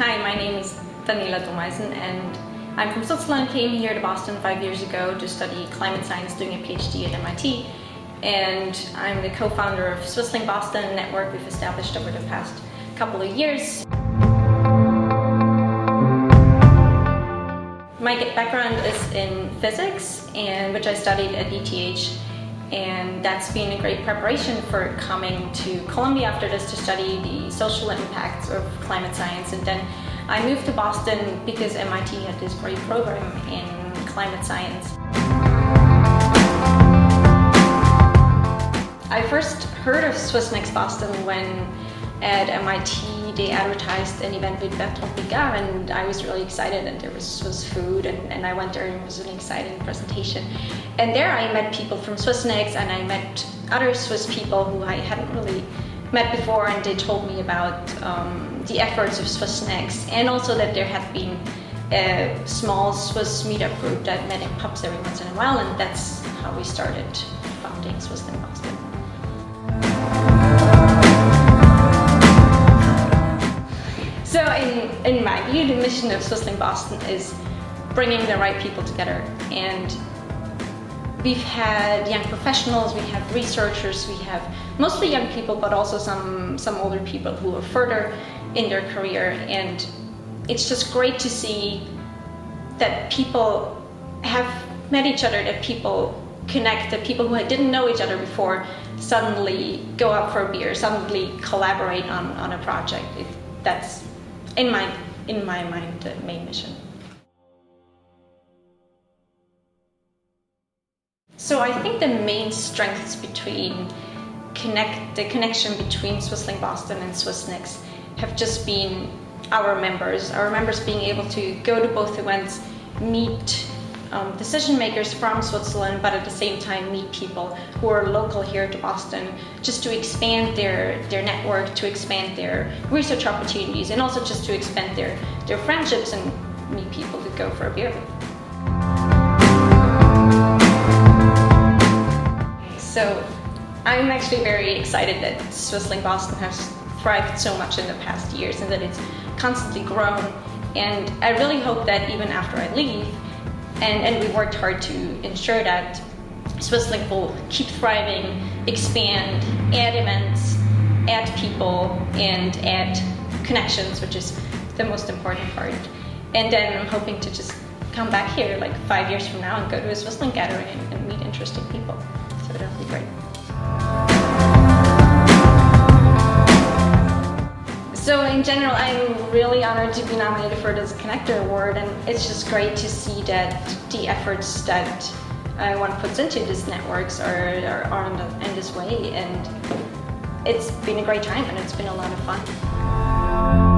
Hi, my name is Daniela Domeisen and I'm from Switzerland. Came here to Boston 5 years ago to study climate science, doing a PhD at MIT. And I'm the co-founder of SwissLinkBoston, a network we've established over the past couple of years. My background is in physics, which I studied at ETH, and that's been a great preparation for coming to Columbia after this to study the social impacts of climate science. And then I moved to Boston because MIT had this great program in climate science. I first heard of Swissnex Boston when at MIT they advertised an event with Bertrand Piccard, and I was really excited, and there was Swiss food, and I went there and it was an exciting presentation. And there I met people from Swissnex, and I met other Swiss people who I hadn't really met before, and they told me about the efforts of Swissnex, and also that there had been a small Swiss meetup group that met in pubs every once in a while, and that's how we started founding SwissLinkBoston. So in my view, the mission of SwissLinkBoston is bringing the right people together. And we've had young professionals, we have researchers, we have mostly young people, but also some older people who are further in their career. And it's just great to see that people have met each other, that people connect, that people who didn't know each other before suddenly go out for a beer, suddenly collaborate on a project. That's in my mind the main mission. So I think the main strengths between the connection between SwissLinkBoston and Swissnex have just been our members being able to go to both events, meet decision makers from Switzerland, but at the same time meet people who are local here to Boston, just to expand their network, to expand their research opportunities, and also just to expand their friendships and meet people to go for a beer with. So I'm actually very excited that SwissLinkBoston has thrived so much in the past years and that it's constantly grown, and I really hope that even after I leave, and we worked hard to ensure that SwissLink will keep thriving, expand, add events, add people, and add connections, which is the most important part. And then I'm hoping to just come back here like 5 years from now and go to a SwissLink gathering and meet interesting people. So that'll be great. So in general, I'm really honored to be nominated for this Connector Award, and it's just great to see that the efforts that one puts into these networks are in this way, and it's been a great time and it's been a lot of fun.